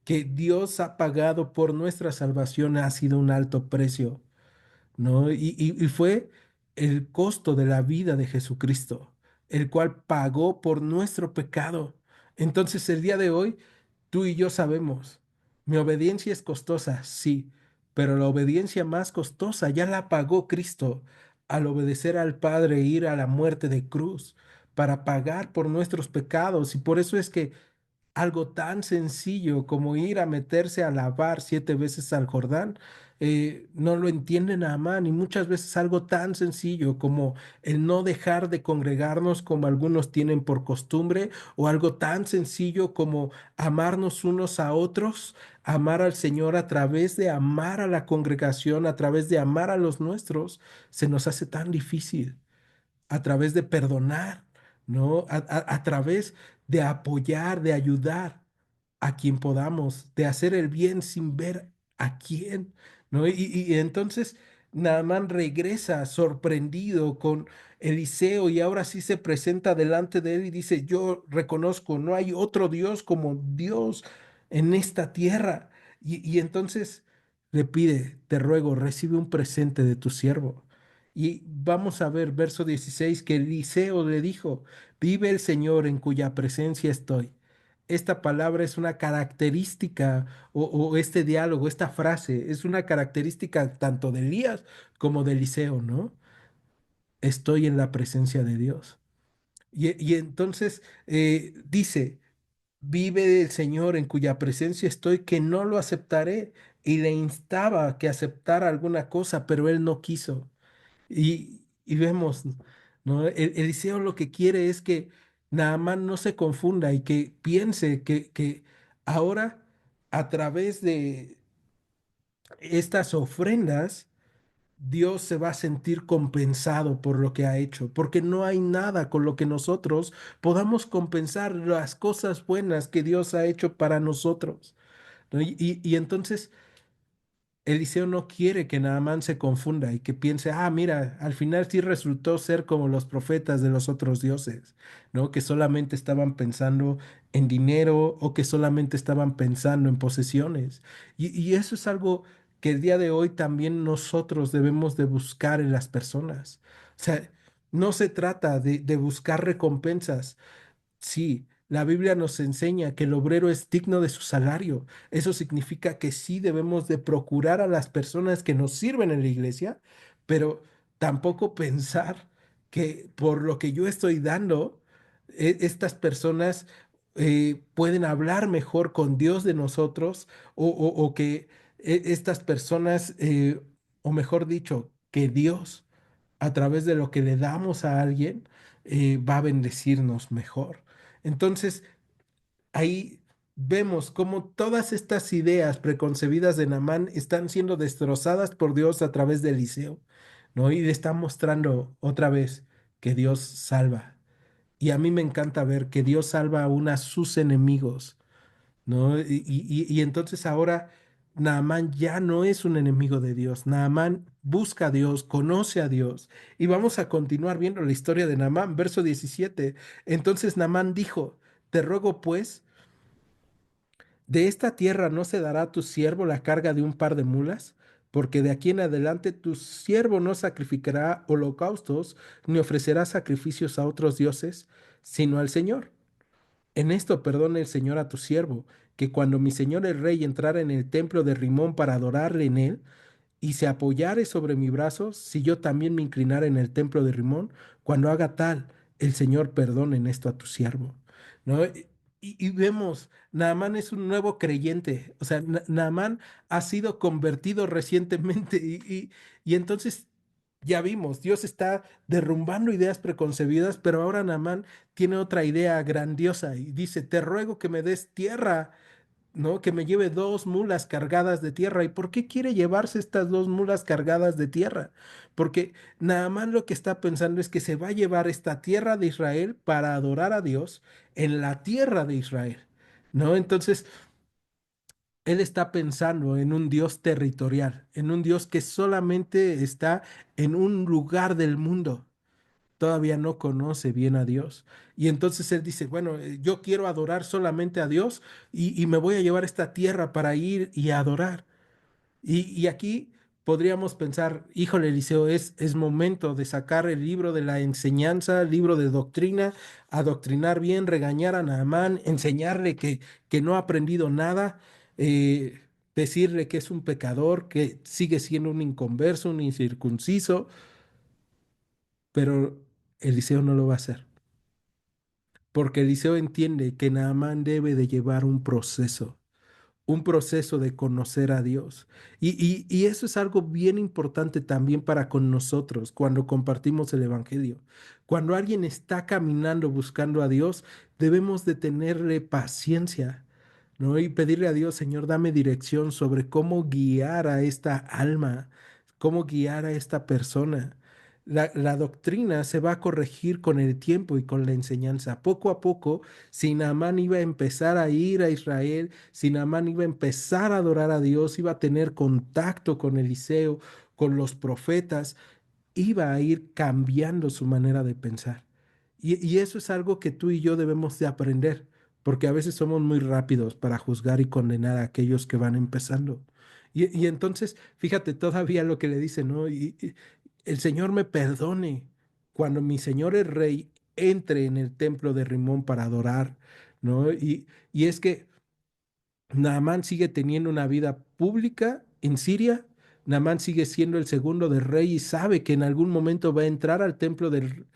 que Dios ha pagado por nuestra salvación ha sido un alto precio. ¿No? Y fue el costo de la vida de Jesucristo, el cual pagó por nuestro pecado. Entonces, el día de hoy, tú y yo sabemos, mi obediencia es costosa, sí, pero la obediencia más costosa ya la pagó Cristo al obedecer al Padre e ir a la muerte de cruz para pagar por nuestros pecados. Y por eso es que algo tan sencillo como ir a meterse a lavar 7 veces al Jordán, no lo entienden Naamán y muchas veces algo tan sencillo como el no dejar de congregarnos como algunos tienen por costumbre o algo tan sencillo como amarnos unos a otros, amar al Señor a través de amar a la congregación, a través de amar a los nuestros, se nos hace tan difícil a través de perdonar, ¿no? A través de apoyar, de ayudar a quien podamos, de hacer el bien sin ver a quién, ¿no? Y entonces Naamán regresa sorprendido con Eliseo y ahora sí se presenta delante de él y dice, yo reconozco, no hay otro Dios como Dios en esta tierra. Y entonces le pide, te ruego, recibe un presente de tu siervo. Y vamos a ver verso 16 que Eliseo le dijo, vive el Señor en cuya presencia estoy. Esta palabra es una característica o este diálogo, esta frase, es una característica tanto de Elías como de Eliseo, ¿no? Estoy en la presencia de Dios. Y entonces dice, vive el Señor en cuya presencia estoy, que no lo aceptaré. Y le instaba a que aceptara alguna cosa, pero él no quiso. Y vemos, ¿no? Eliseo lo que quiere es que Naamán no se confunda y que piense que ahora a través estas ofrendas, Dios se va a sentir compensado por lo que ha hecho, porque no hay nada con lo que nosotros podamos compensar las cosas buenas que Dios ha hecho para nosotros, ¿no? Y entonces Eliseo no quiere que Naamán se confunda y que piense, ah, mira, al final sí resultó ser como los profetas de los otros dioses, ¿no? Que solamente estaban pensando en dinero o que solamente estaban pensando en posesiones. Y eso es algo que el día de hoy también nosotros debemos de buscar en las personas. O sea, no se trata de buscar recompensas. Sí, la Biblia nos enseña que el obrero es digno de su salario. Eso significa que sí debemos de procurar a las personas que nos sirven en la iglesia, pero tampoco pensar que por lo que yo estoy dando, estas personas pueden hablar mejor con Dios de nosotros o que estas personas, o mejor dicho, que Dios a través de lo que le damos a alguien, va a bendecirnos mejor. Entonces, ahí vemos cómo todas estas ideas preconcebidas de Naamán están siendo destrozadas por Dios a través de Eliseo, ¿no? Y le está mostrando otra vez que Dios salva. Y a mí me encanta ver que Dios salva aún a sus enemigos, ¿no? Y entonces ahora Naamán ya no es un enemigo de Dios. Naamán busca a Dios, conoce a Dios. Y vamos a continuar viendo la historia de Naamán, verso 17. Entonces Naamán dijo, te ruego pues, de esta tierra no se dará a tu siervo la carga de un par de mulas, porque de aquí en adelante tu siervo no sacrificará holocaustos ni ofrecerá sacrificios a otros dioses, sino al Señor. En esto perdone el Señor a tu siervo, que cuando mi señor el rey entrara en el templo de Rimón para adorarle en él, y se apoyare sobre mi brazo, si yo también me inclinara en el templo de Rimón, cuando haga tal, el Señor perdone en esto a tu siervo. ¿No? Y vemos, Naamán es un nuevo creyente, o sea, Naamán ha sido convertido recientemente y entonces ya vimos, Dios está derrumbando ideas preconcebidas, pero ahora Naamán tiene otra idea grandiosa y dice, te ruego que me des tierra, ¿no? Que me lleve 2 mulas cargadas de tierra. ¿Y por qué quiere llevarse estas 2 mulas cargadas de tierra? Porque Naamán lo que está pensando es que se va a llevar esta tierra de Israel para adorar a Dios en la tierra de Israel, ¿no? Entonces, él está pensando en un Dios territorial, en un Dios que solamente está en un lugar del mundo. Todavía no conoce bien a Dios. Y entonces él dice, bueno, yo quiero adorar solamente a Dios y me voy a llevar esta tierra para ir y adorar. Y aquí podríamos pensar, híjole, Eliseo, es momento de sacar el libro de la enseñanza, el libro de doctrina, adoctrinar bien, regañar a Naamán, enseñarle que no ha aprendido nada, decirle que es un pecador, que sigue siendo un inconverso, un incircunciso, pero Eliseo no lo va a hacer. Porque Eliseo entiende que Naamán debe de llevar un proceso de conocer a Dios. Y eso es algo bien importante también para con nosotros cuando compartimos el Evangelio. Cuando alguien está caminando buscando a Dios, debemos de tenerle paciencia, ¿no? Y pedirle a Dios, Señor, dame dirección sobre cómo guiar a esta alma, cómo guiar a esta persona. La doctrina se va a corregir con el tiempo y con la enseñanza. Poco a poco, si Naamán iba a empezar a ir a Israel, si Naamán iba a empezar a adorar a Dios, iba a tener contacto con Eliseo, con los profetas, iba a ir cambiando su manera de pensar. Y eso es algo que tú y yo debemos de aprender, porque a veces somos muy rápidos para juzgar y condenar a aquellos que van empezando. Y entonces, fíjate todavía lo que le dice, ¿no? Y el Señor me perdone cuando mi Señor el Rey entre en el templo de Rimón para adorar, ¿no? Y es que Naamán sigue teniendo una vida pública en Siria. Naamán sigue siendo el segundo del rey y sabe que en algún momento va a entrar al templo del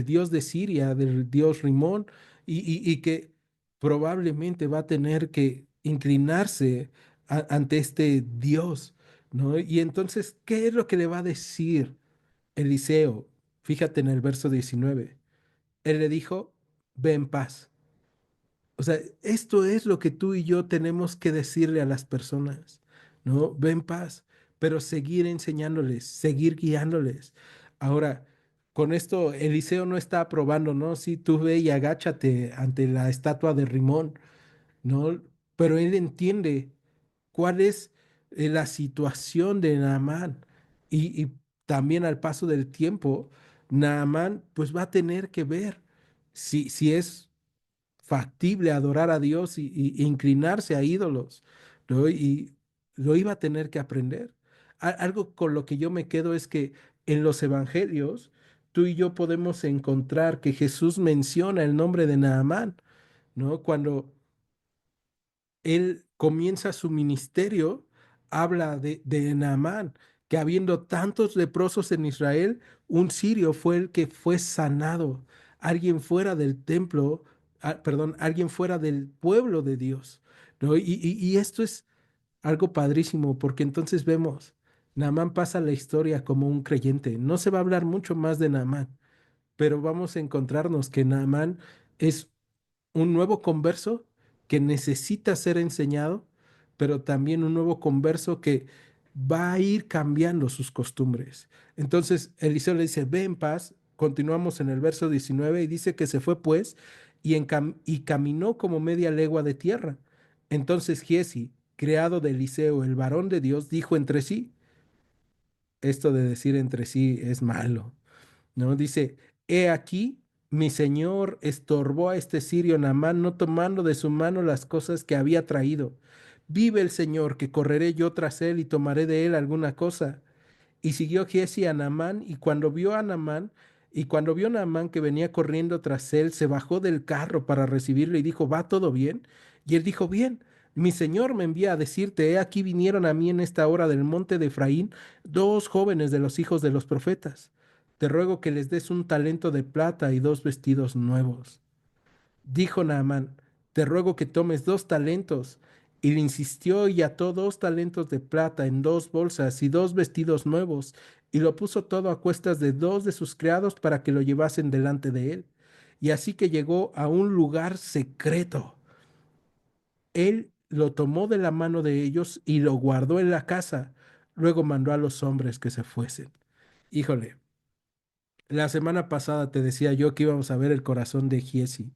dios de Siria, del dios Rimón, y que probablemente va a tener que inclinarse ante este dios, ¿no? Y entonces, ¿qué es lo que le va a decir Eliseo? Fíjate en el verso 19. Él le dijo, ve en paz. O sea, esto es lo que tú y yo tenemos que decirle a las personas. ¿no? Ve en paz, pero seguir enseñándoles, seguir guiándoles. Ahora, con esto, Eliseo no está aprobando, ¿no? Sí, tú ve y agáchate ante la estatua de Rimón, ¿no? Pero él entiende cuál es la situación de Naamán. Y también al paso del tiempo, Naamán pues va a tener que ver si es factible adorar a Dios y inclinarse a ídolos, ¿no? Y lo iba a tener que aprender. Algo con lo que yo me quedo es que en los evangelios tú y yo podemos encontrar que Jesús menciona el nombre de Naamán, ¿no? Cuando él comienza su ministerio, habla de Naamán, que habiendo tantos leprosos en Israel, un sirio fue el que fue sanado, alguien fuera del templo, perdón, alguien fuera del pueblo de Dios, ¿no? Y esto es algo padrísimo, porque entonces vemos, Naamán pasa la historia como un creyente. No se va a hablar mucho más de Naamán, pero vamos a encontrarnos que Naamán es un nuevo converso que necesita ser enseñado, pero también un nuevo converso que va a ir cambiando sus costumbres. Entonces Eliseo le dice, ve en paz, continuamos en el verso 19 y dice que se fue pues y caminó como media legua de tierra. Entonces Giesi, criado de Eliseo, el varón de Dios, dijo entre sí, esto de decir entre sí es malo, ¿no? Dice, he aquí, mi señor estorbó a este sirio Naamán, no tomando de su mano las cosas que había traído. Vive el Señor, que correré yo tras él y tomaré de él alguna cosa. Y siguió Giezi a Naamán, y cuando vio Naamán que venía corriendo tras él, se bajó del carro para recibirlo y dijo, ¿va todo bien? Y él dijo, bien, mi señor me envía a decirte, he aquí vinieron a mí en esta hora del monte de Efraín dos jóvenes de los hijos de los profetas. Te ruego que les des un talento de plata y dos vestidos nuevos. Dijo Naamán, te ruego que tomes dos talentos. Y le insistió y ató dos talentos de plata en dos bolsas y dos vestidos nuevos, y lo puso todo a cuestas de dos de sus criados para que lo llevasen delante de él. Y así que llegó a un lugar secreto. Él lo tomó de la mano de ellos y lo guardó en la casa. Luego mandó a los hombres que se fuesen. Híjole, la semana pasada te decía yo que íbamos a ver el corazón de Giesi.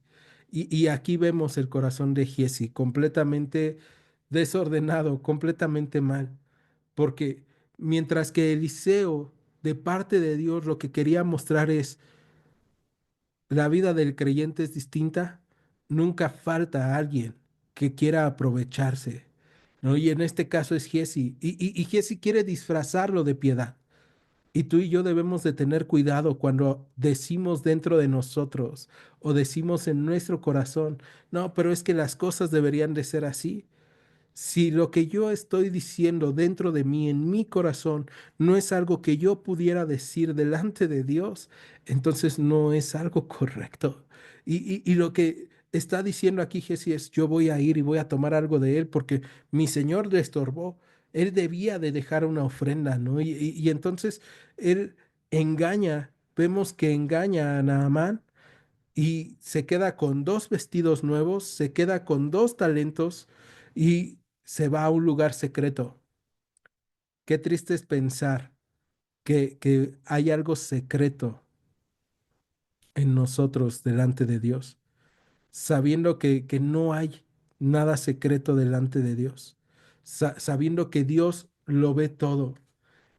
Y aquí vemos el corazón de Giesi completamente desordenado, completamente mal. Porque mientras que Eliseo, de parte de Dios, lo que quería mostrar es la vida del creyente es distinta, nunca falta alguien que quiera aprovecharse, ¿no? Y en este caso es Giesi. Y Giesi quiere disfrazarlo de piedad. Y tú y yo debemos de tener cuidado cuando decimos dentro de nosotros o decimos en nuestro corazón, no, pero es que las cosas deberían de ser así. Si lo que yo estoy diciendo dentro de mí, en mi corazón, no es algo que yo pudiera decir delante de Dios, entonces no es algo correcto. Y lo que está diciendo aquí Jesús es, yo voy a ir y voy a tomar algo de él porque mi Señor le estorbó. Él debía de dejar una ofrenda, ¿no? Y entonces él engaña, vemos que engaña a Naamán y se queda con dos vestidos nuevos, se queda con dos talentos y se va a un lugar secreto. Qué triste es pensar que hay algo secreto en nosotros delante de Dios, sabiendo que no hay nada secreto delante de Dios, sabiendo que Dios lo ve todo.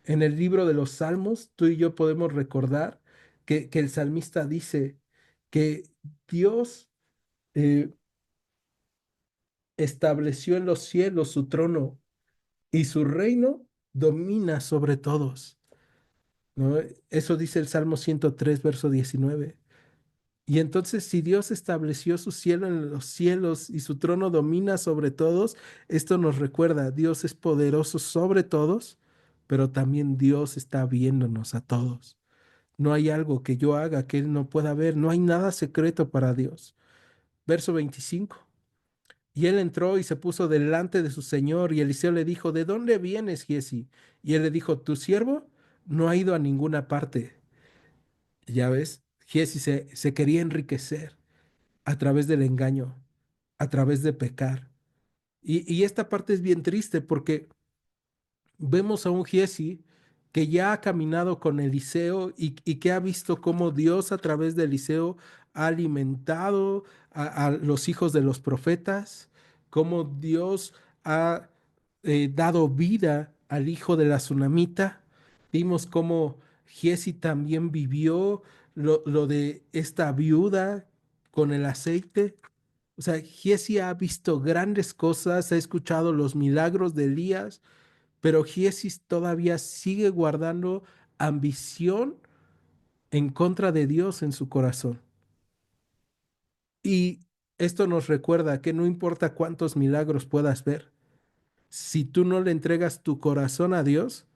En el libro de los Salmos, tú y yo podemos recordar que el salmista dice que Dios eh, estableció en los cielos su trono y su reino domina sobre todos, ¿no? Eso dice el Salmo 103 verso 19. Y entonces, si Dios estableció su cielo en los cielos y su trono domina sobre todos, esto nos recuerda, Dios es poderoso sobre todos, pero también Dios está viéndonos a todos. No hay algo que yo haga que Él no pueda ver, no hay nada secreto para Dios. Verso 25. Y él entró y se puso delante de su señor, y Eliseo le dijo, ¿de dónde vienes, Giesi? Y él le dijo, tu siervo no ha ido a ninguna parte. Ya ves, Giesi se quería enriquecer a través del engaño, a través de pecar. Y esta parte es bien triste porque vemos a un Giesi que ya ha caminado con Eliseo y que ha visto cómo Dios a través de Eliseo ha alimentado a los hijos de los profetas, cómo Dios ha dado vida al hijo de la tsunamita. Vimos cómo Giesi también vivió lo de esta viuda con el aceite. O sea, Giesi ha visto grandes cosas, ha escuchado los milagros de Elías, pero Giesi todavía sigue guardando ambición en contra de Dios en su corazón. Y esto nos recuerda que no importa cuántos milagros puedas ver, si tú no le entregas tu corazón a Dios,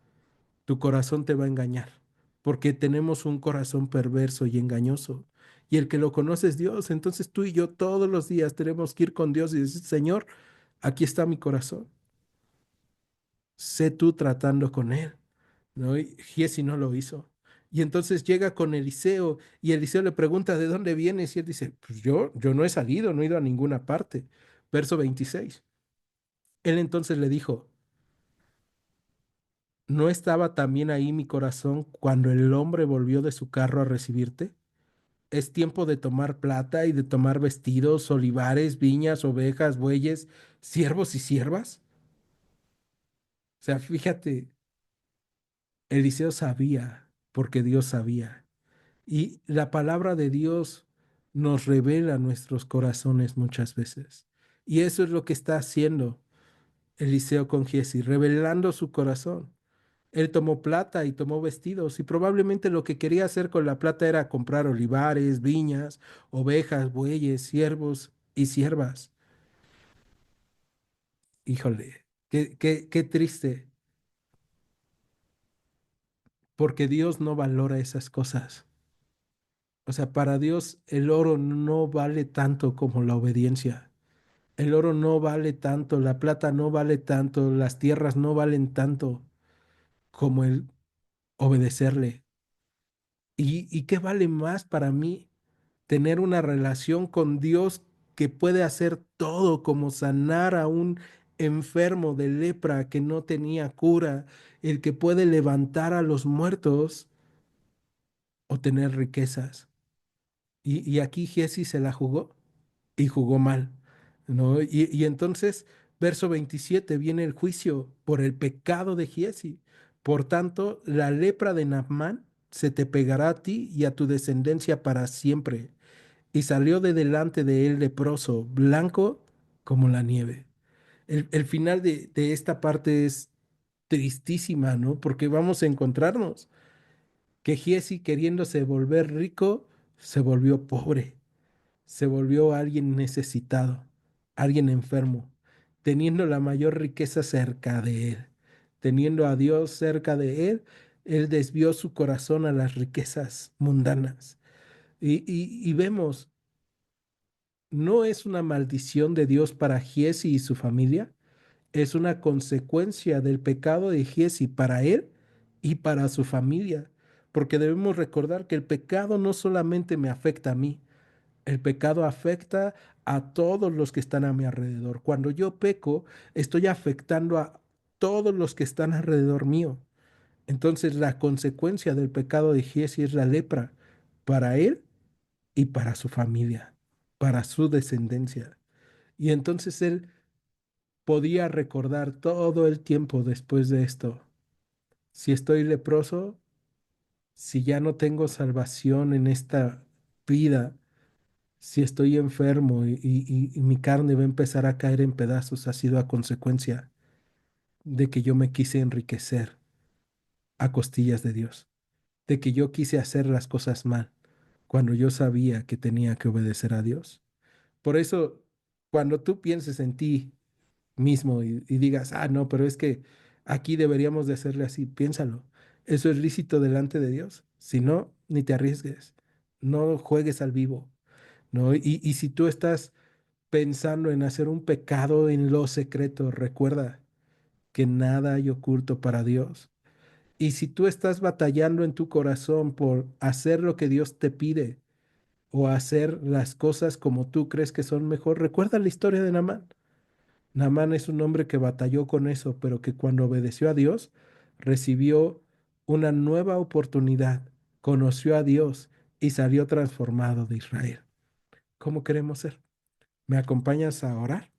tu corazón te va a engañar, porque tenemos un corazón perverso y engañoso. Y el que lo conoce es Dios. Entonces tú y yo todos los días tenemos que ir con Dios y decir, Señor, aquí está mi corazón. Sé tú tratando con él. ¿No? Y Giesi no lo hizo. Y entonces llega con Eliseo y Eliseo le pregunta, ¿de dónde vienes? Y él dice, pues yo no he salido, no he ido a ninguna parte. Verso 26. Él entonces le dijo, ¿no estaba también ahí mi corazón cuando el hombre volvió de su carro a recibirte? Es tiempo de tomar plata y de tomar vestidos, olivares, viñas, ovejas, bueyes, siervos y siervas. O sea, fíjate, Eliseo sabía, porque Dios sabía. Y la palabra de Dios nos revela nuestros corazones muchas veces. Y eso es lo que está haciendo Eliseo con Giesi, revelando su corazón. Él tomó plata y tomó vestidos y probablemente lo que quería hacer con la plata era comprar olivares, viñas, ovejas, bueyes, siervos y siervas. Híjole, qué triste, porque Dios no valora esas cosas. O sea, para Dios el oro no vale tanto como la obediencia. El oro no vale tanto, la plata no vale tanto, las tierras no valen tanto como el obedecerle. ¿Y qué vale más para mí? Tener una relación con Dios que puede hacer todo, como sanar a un enfermo de lepra que no tenía cura, el que puede levantar a los muertos o tener riquezas. Y aquí Giesi se la jugó y jugó mal, ¿no? Y entonces, verso 27 viene el juicio por el pecado de Giesi. Por tanto, la lepra de Naamán se te pegará a ti y a tu descendencia para siempre. Y salió de delante de él leproso, blanco como la nieve. El final de esta parte es tristísima, ¿no? Porque vamos a encontrarnos que Giesi, queriéndose volver rico, se volvió pobre, se volvió alguien necesitado, alguien enfermo, teniendo la mayor riqueza cerca de él, teniendo a Dios cerca de él, él desvió su corazón a las riquezas mundanas. Y vemos, no es una maldición de Dios para Giesi y su familia, es una consecuencia del pecado de Giesi para él y para su familia, porque debemos recordar que el pecado no solamente me afecta a mí, el pecado afecta a todos los que están a mi alrededor. Cuando yo peco, estoy afectando a todos los que están alrededor mío. Entonces, la consecuencia del pecado de Giesi es la lepra para él y para su familia, para su descendencia. Y entonces él podía recordar todo el tiempo después de esto. Si estoy leproso, si ya no tengo salvación en esta vida, si estoy enfermo y mi carne va a empezar a caer en pedazos, ha sido a consecuencia de que yo me quise enriquecer a costillas de Dios, de que yo quise hacer las cosas mal, cuando yo sabía que tenía que obedecer a Dios. Por eso, cuando tú pienses en ti mismo y digas, ah, no, pero es que aquí deberíamos de hacerle así, piénsalo. ¿Eso es lícito delante de Dios? Si no, ni te arriesgues, no juegues al vivo, ¿no? Y si tú estás pensando en hacer un pecado en lo secreto, recuerda que nada hay oculto para Dios. Y si tú estás batallando en tu corazón por hacer lo que Dios te pide o hacer las cosas como tú crees que son mejor, recuerda la historia de Naamán. Naamán es un hombre que batalló con eso, pero que cuando obedeció a Dios, recibió una nueva oportunidad, conoció a Dios y salió transformado de Israel. ¿Cómo queremos ser? ¿Me acompañas a orar?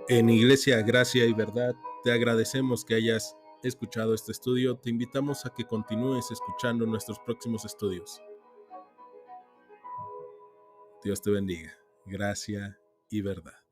En Iglesia Gracia y Verdad, te agradecemos que hayas escuchado este estudio. Te invitamos a que continúes escuchando nuestros próximos estudios. Dios te bendiga. Gracia y verdad.